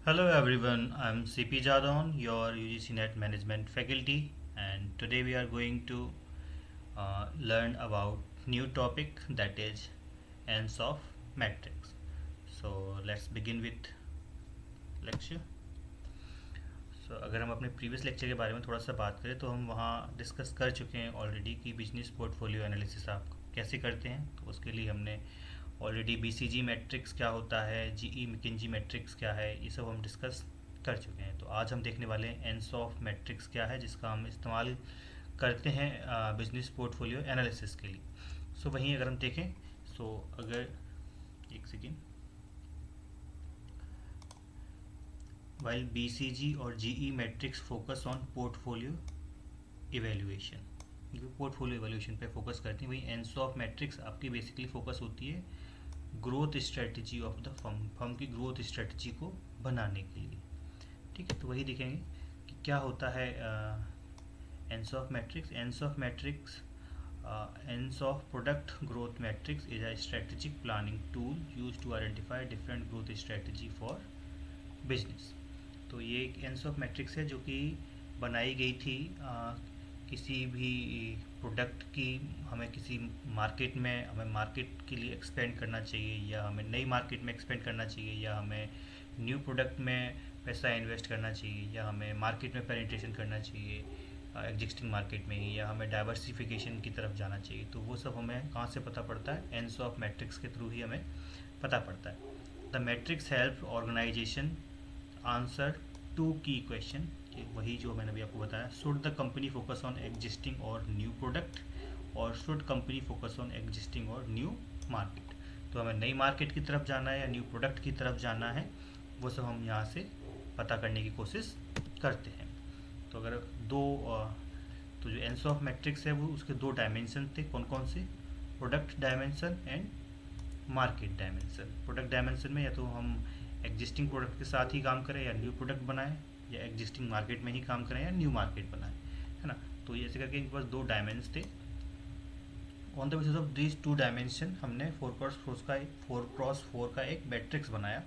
Hello everyone, I'm CP Jadon, your UGC Net Management faculty, and today we are going to learn about new topic that is ends of matrix. So let's begin with lecture. सो अगर हम अपने previous lecture के बारे में थोड़ा सा बात करें तो हम वहाँ डिस्कस कर चुके हैं ऑलरेडी कि बिजनेस पोर्टफोलियो एनालिसिस आप कैसे करते हैं। तो उसके लिए हमने ऑलरेडी बीसीजी मैट्रिक्स क्या होता है, जीई मैकिन्जी मैट्रिक्स क्या है, ये सब हम डिस्कस कर चुके हैं। तो आज हम देखने वाले हैं एनसॉफ मैट्रिक्स क्या है, जिसका हम इस्तेमाल करते हैं बिजनेस पोर्टफोलियो एनालिसिस के लिए। सो वहीं अगर हम देखें, सो अगर एक सेकेंड, while BCG और GE matrix focus on portfolio evaluation, portfolio evaluation पे फोकस करती हैं, वही एनसॉफ मैट्रिक्स आपकी बेसिकली फोकस होती है growth strategy of the firm, firm की ग्रोथ स्ट्रेटजी को बनाने के लिए। ठीक है, तो वही देखेंगे कि क्या होता है Ansoff matrix. Ansoff matrix Ansoff product growth matrix is a strategic planning tool use to identify different growth strategy for business. तो ये एक एनसॉफ मैट्रिक्स है जो कि बनाई गई थी किसी भी प्रोडक्ट की, हमें किसी मार्केट में, हमें मार्केट के लिए एक्सपेंड करना चाहिए, या हमें नई मार्केट में एक्सपेंड करना चाहिए, या हमें न्यू प्रोडक्ट में पैसा इन्वेस्ट करना चाहिए, या हमें मार्केट में पेनिट्रेशन करना चाहिए एग्जिस्टिंग मार्केट में ही, या हमें डाइवर्सिफिकेशन की तरफ जाना चाहिए। तो वो सब हमें कहाँ से पता पड़ता है? एनसॉफ मैट्रिक्स के थ्रू ही हमें पता पड़ता है। The matrix help organization answer to key question, वही जो मैंने अभी आपको बताया। Should the company focus on existing और न्यू प्रोडक्ट, और should company focus on existing और न्यू मार्केट। तो हमें नई मार्केट की तरफ जाना है या न्यू प्रोडक्ट की तरफ जाना है, वो सब हम यहाँ से पता करने की कोशिश करते हैं। तो अगर तो जो एनसॉफ मैट्रिक्स है वो उसके दो डायमेंशन थे, कौन कौन से? Product dimension and market dimension. Product dimension में या तो हम एग्जिस्टिंग प्रोडक्ट के साथ ही काम करें या न्यू प्रोडक्ट बनाएं, या एग्जिस्टिंग मार्केट में ही काम करें या न्यू मार्केट बनाएं, है ना। तो ये ऐसे करके इनके पास दो डायमेंशन थे। On the basis of this two dimension हमने 4x4 का एक मैट्रिक्स बनाया।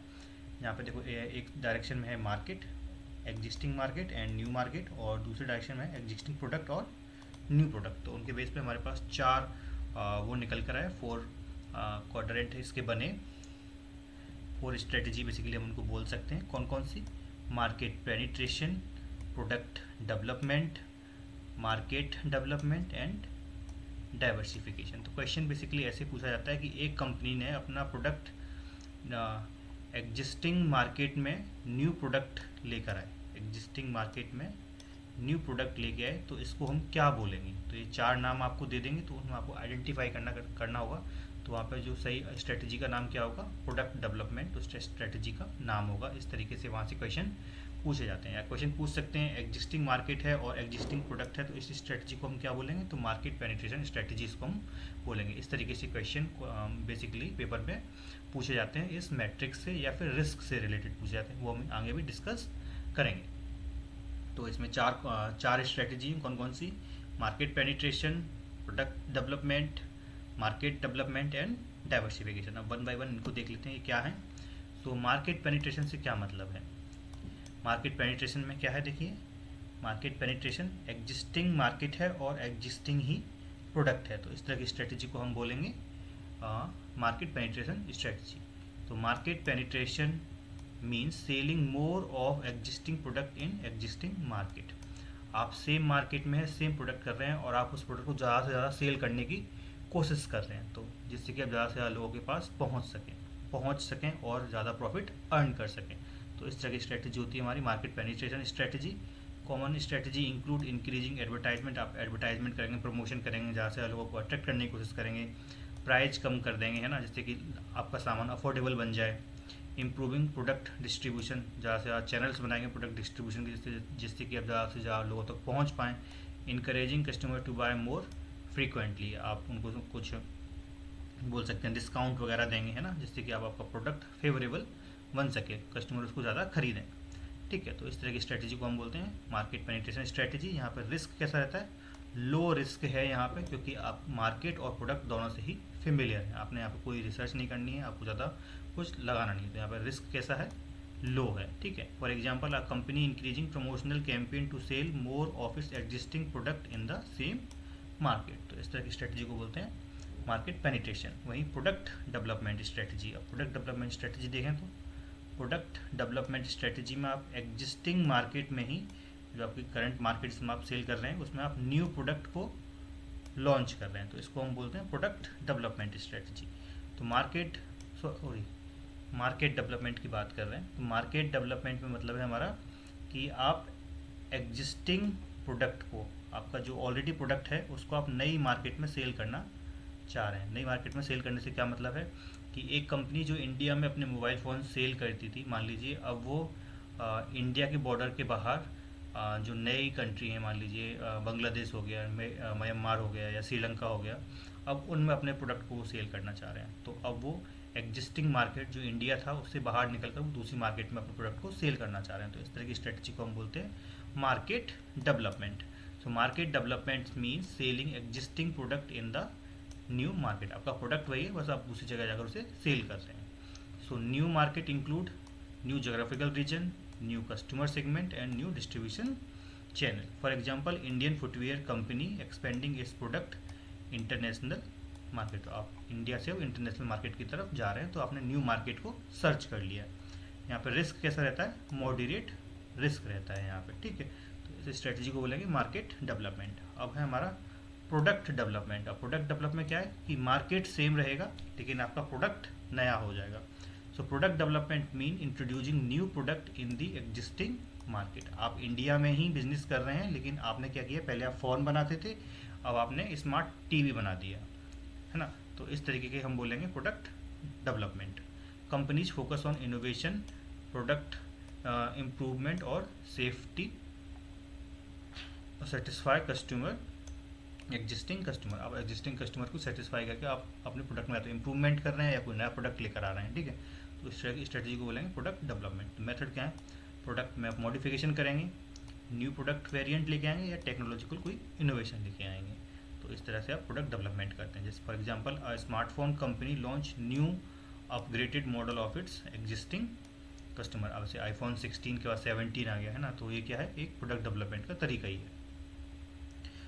यहाँ पे देखो एक डायरेक्शन में है market, existing market and new market, और दूसरे डायरेक्शन में एग्जिस्टिंग प्रोडक्ट और न्यू प्रोडक्ट। तो उनके बेस पे हमारे पास चार वो निकल कर आए, 4 क्वाड्रेंट इसके बने, 4 स्ट्रेटजी बेसिकली हम उनको बोल सकते हैं। कौन कौन सी? Market penetration, product development, market development and diversification. तो क्वेश्चन बेसिकली ऐसे पूछा जाता है कि एक कंपनी ने अपना प्रोडक्ट एग्जिस्टिंग मार्केट में न्यू प्रोडक्ट लेकर आए, एग्जिस्टिंग मार्केट में न्यू प्रोडक्ट लेके आए, तो इसको हम क्या बोलेंगे? तो ये चार नाम आपको दे देंगे, तो उसमें आपको आइडेंटिफाई करना होगा। तो वहाँ पे जो सही स्ट्रेटजी का नाम क्या होगा? प्रोडक्ट डेवलपमेंट, तो स्ट्रेटजी का नाम होगा। इस तरीके से वहाँ से क्वेश्चन पूछे जाते हैं, या क्वेश्चन पूछ सकते हैं एग्जिस्टिंग मार्केट है और एग्जिस्टिंग प्रोडक्ट है, तो इस स्ट्रेटजी को हम क्या बोलेंगे? तो मार्केट पेनिट्रेशन स्ट्रेटजी इसको हम बोलेंगे। इस तरीके से क्वेश्चन बेसिकली पेपर में पूछे जाते हैं इस मैट्रिक्स से, या फिर रिस्क से रिलेटेड पूछे जाते हैं, वो हम आगे भी डिस्कस करेंगे। तो इसमें चार स्ट्रेटजी कौन कौन सी? Market penetration, product development, market development and diversification. अब वन बाय वन इनको देख लेते हैं ये क्या है। तो मार्केट पेनिट्रेशन से क्या मतलब है? मार्केट पेनिट्रेशन में क्या है देखिए, मार्केट पेनिट्रेशन एग्जिस्टिंग मार्केट है और एग्जिस्टिंग ही प्रोडक्ट है, तो इस तरह की स्ट्रेटजी को हम बोलेंगे मार्केट पेनिट्रेशन स्ट्रेटजी। तो market penetration means selling more of existing product in existing market. आप सेम मार्केट में है, सेम प्रोडक्ट कर रहे हैं, और आप उस प्रोडक्ट को ज़्यादा से ज़्यादा सेल करने की कोशिश कर रहे हैं, तो जिससे कि आप ज़्यादा से ज़्यादा लोगों के पास पहुंच सकें और ज़्यादा प्रॉफिट अर्न कर सकें। तो इस तरह की स्ट्रेटजी होती है हमारी market penetration strategy. Common strategy include increasing advertisement, आप एडवर्टाइजमेंट करेंगे, प्रमोशन करेंगे, ज़्यादा से ज़्यादा लोगों को अट्रैक्ट करने की कोशिश करेंगे, प्राइस कम कर देंगे, है ना, जिससे कि आपका सामान अफोर्डेबल बन जाए। इम्प्रूविंग प्रोडक्ट डिस्ट्रीब्यूशन, ज़्यादा से ज़्यादा चैनल्स बनाएंगे प्रोडक्ट डिस्ट्रीब्यूशन के, जिससे कि आप ज़्यादा से ज़्यादा लोगों तक पहुँच पाएँ। Encouraging customer to buy more frequently, आप उनको कुछ बोल सकते हैं डिस्काउंट वगैरह देंगे, है ना, जिससे कि आप आपका प्रोडक्ट फेवरेबल बन सके, कस्टमर उसको ज़्यादा खरीदें। ठीक है, तो इस तरह की स्ट्रेटजी को हम बोलते हैं मार्केट पेनिट्रेशन स्ट्रेटजी। यहाँ पर रिस्क कैसा रहता है? लो रिस्क है यहाँ पे, क्योंकि आप मार्केट और प्रोडक्ट दोनों से ही फेमिलियर हैं, आपने यहाँ पर कोई रिसर्च नहीं करनी है, आपको ज़्यादा कुछ लगाना नहीं है। तो यहाँ पर रिस्क कैसा है? लो है, ठीक है। For example a company increasing promotional campaign to sell more of its existing product in the same market. तो इस तरह की स्ट्रेटजी को बोलते हैं मार्केट पेनिट्रेशन। वहीं प्रोडक्ट डेवलपमेंट स्ट्रेटजी, अब प्रोडक्ट डेवलपमेंट स्ट्रेटजी देखें तो प्रोडक्ट डेवलपमेंट स्ट्रेटजी में आप एग्जिस्टिंग मार्केट में ही, जो आपकी करंट मार्केट्स में आप सेल कर रहे हैं, उसमें आप न्यू प्रोडक्ट को लॉन्च कर रहे हैं, तो इसको हम बोलते हैं प्रोडक्ट डेवलपमेंट स्ट्रेटजी। तो मार्केट डेवलपमेंट की बात कर रहे हैं, तो मार्केट डेवलपमेंट में मतलब है हमारा कि आप एग्जिस्टिंग प्रोडक्ट को, आपका जो ऑलरेडी प्रोडक्ट है उसको आप नई मार्केट में सेल करना चाह रहे हैं। नई मार्केट में सेल करने से क्या मतलब है कि एक कंपनी जो इंडिया में अपने मोबाइल फ़ोन सेल करती थी, मान लीजिए अब वो इंडिया के बॉर्डर के बाहर जो नई कंट्री है, मान लीजिए बांग्लादेश हो गया, म्यांमार हो गया या श्रीलंका हो गया, अब उनमें अपने प्रोडक्ट को सेल करना चाह रहे हैं। तो अब वो एग्जिस्टिंग मार्केट जो इंडिया था उससे बाहर निकलकर वो दूसरी मार्केट में अपने प्रोडक्ट को सेल करना चाह रहे हैं। तो इस तरह की स्ट्रेटजी को हम बोलते हैं market development. So market development means selling existing product in the new market. आपका प्रोडक्ट वही है, बस आप दूसरी जगह जाकर उसे सेल कर रहे हैं। So new market include new geographical region, new customer segment and new distribution channel. For example Indian footwear company expanding it's product international market. तो आप इंडिया से इंटरनेशनल मार्केट की तरफ जा रहे हैं, तो आपने न्यू मार्केट को सर्च कर लिया। यहाँ पर रिस्क कैसा रहता है, मॉडरेट रिस्क रहता है यहाँ पे, ठीक है। तो इस स्ट्रेटजी को बोलेंगे मार्केट डेवलपमेंट। अब है हमारा प्रोडक्ट डेवलपमेंट। अब प्रोडक्ट डेवलपमेंट क्या है कि मार्केट सेम रहेगा लेकिन आपका प्रोडक्ट नया हो जाएगा। So product development mean introducing new product in the existing market. आप इंडिया में ही बिजनेस कर रहे हैं, लेकिन आपने क्या किया, पहले आप फ़ोन बनाते थे, अब आपने स्मार्ट टीवी बना दिया, है ना। तो इस तरीके के हम बोलेंगे product development. Companies focus on innovation, product improvement और safety, satisfy customer existing customer. आप एग्जिस्टिंग कस्टमर को सेटिस्फाई करके आप अपने प्रोडक्ट में इम्प्रूवमेंट कर रहे हैं या कोई नया प्रोडक्ट लेकर आ रहे हैं, ठीक है। तो इस स्ट्रेटजी को बोलेंगे प्रोडक्ट डेवलपमेंट। मेथड क्या है, प्रोडक्ट में आप मॉडिफिकेशन करेंगे, न्यू प्रोडक्ट वेरिएंट लेके आएंगे या टेक्नोलॉजिकल कोई इनोवेशन लेके आएंगे। तो इस तरह से आप प्रोडक्ट डेवलपमेंट करते हैं। जैसे for example a smartphone company launch new upgraded model of its existing customer. अब से आईफोन 16 के बाद 17 आ गया है ना, तो ये क्या है, एक प्रोडक्ट डेवलपमेंट का तरीका ही है।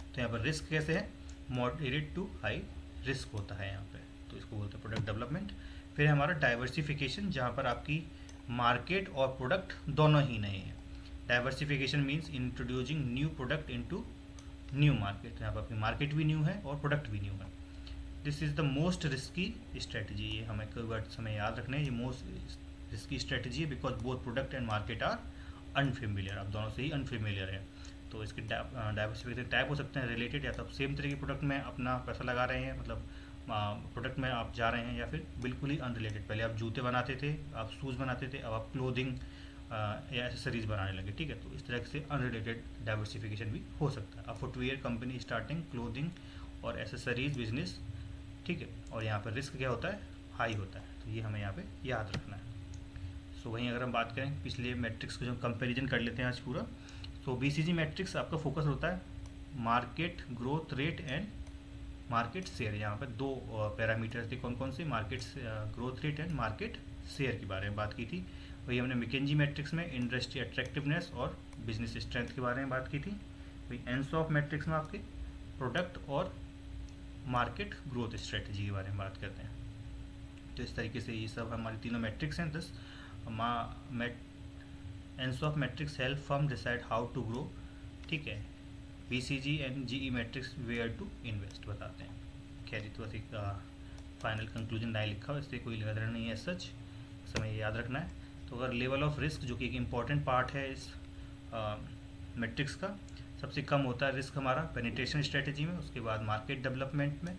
तो यहाँ पर रिस्क कैसे है, मॉडरेट टू हाई रिस्क होता है यहाँ पे, तो इसको बोलते हैं प्रोडक्ट डेवलपमेंट। फिर हमारा डाइवर्सिफिकेशन, जहाँ पर आपकी मार्केट और प्रोडक्ट दोनों ही नए हैं। Diversification means introducing new product into new market. यहाँ पर आपकी मार्केट भी न्यू है और प्रोडक्ट भी न्यू है। This is the most risky strategy. ये हमें कई वर्ड्स हमें याद रखने हैं, ये मोस्ट रिस्की स्ट्रेटजी है because both product and market are unfamiliar. आप दोनों से ही अनफेमिलियर है। तो इसके डाइवर्सिफिकेशन टाइप हो सकते हैं रिलेटेड, या तो आप सेम तरह के प्रोडक्ट में अपना पैसा लगा रहे हैं, मतलब प्रोडक्ट में आप जा रहे हैं, या फिर बिल्कुल ही अनरिलेटेड। पहले आप जूते बनाते थे, आप शूज़ बनाते थे, अब आप क्लोथिंग या एसेसरीज बनाने लगे, ठीक है। तो इस तरह से अनरिलेटेड डाइवर्सिफिकेशन भी हो सकता है। अब फुटवेयर कंपनी स्टार्टिंग क्लोथिंग और एसेसरीज बिजनेस, ठीक है। और यहाँ पर रिस्क क्या होता है, हाई होता है, तो ये हमें यहाँ पे याद रखना है। सो वहीं अगर हम बात करें पिछले मैट्रिक्स को जो कंपैरिजन कर लेते हैं आज पूरा, तो बीसीजी मैट्रिक्स आपका फोकस होता है market growth rate and market share. यहाँ पर दो पैरामीटर्स थे, कौन कौन से, market growth rate and market share के बारे में बात की थी। वही हमने मैकेंजी मैट्रिक्स में इंडस्ट्री अट्रैक्टिवनेस और बिजनेस स्ट्रेंथ के बारे में बात की थी। वही एनसॉफ मैट्रिक्स में आपके प्रोडक्ट और मार्केट ग्रोथ स्ट्रेटजी के बारे में बात करते हैं। तो इस तरीके से ये सब हमारी तीनों मैट्रिक्स हैं। Thus Ansoff matrix help firm decide how to grow, ठीक है। BCG and GE matrix where to invest बताते हैं। खैर ये तो बस एक फाइनल कंक्लूजन नहीं लिखा हो, इससे कोई लेना नहीं है सच, समय याद रखना है। तो अगर लेवल ऑफ रिस्क, जो कि एक इम्पॉर्टेंट पार्ट है इस मैट्रिक्स का, सबसे कम होता है रिस्क हमारा पेनिट्रेशन स्ट्रेटजी में, उसके बाद मार्केट डेवलपमेंट में,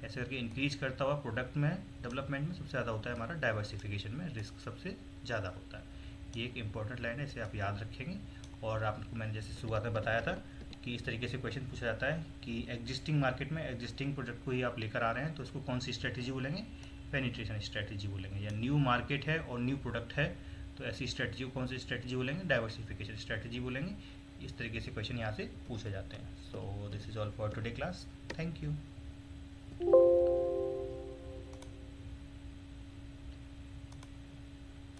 ऐसे करके इंक्रीज करता हुआ प्रोडक्ट में डेवलपमेंट में सबसे ज़्यादा होता है हमारा डाइवर्सिफिकेशन में रिस्क सबसे ज़्यादा होता है। ये एक इंपॉर्टेंट लाइन है, इसे आप याद रखेंगे। और आपको मैंने जैसे शुरुआत में बताया था कि इस तरीके से क्वेश्चन पूछा जाता है कि एग्जिस्टिंग मार्केट में एग्जिस्टिंग प्रोडक्ट को ही आप लेकर आ रहे हैं, तो इसको कौन सी स्ट्रेटजी बोलेंगे, पेनिट्रेशन स्ट्रेटजी बोलेंगे। या न्यू मार्केट है और न्यू प्रोडक्ट है, तो ऐसी स्ट्रेटजी को कौन सी स्ट्रेटजी बोलेंगे, डाइवर्सिफिकेशन स्ट्रेटजी बोलेंगे। इस तरीके से क्वेश्चन यहाँ से पूछे जाते हैं। So this is all for today class, thank you.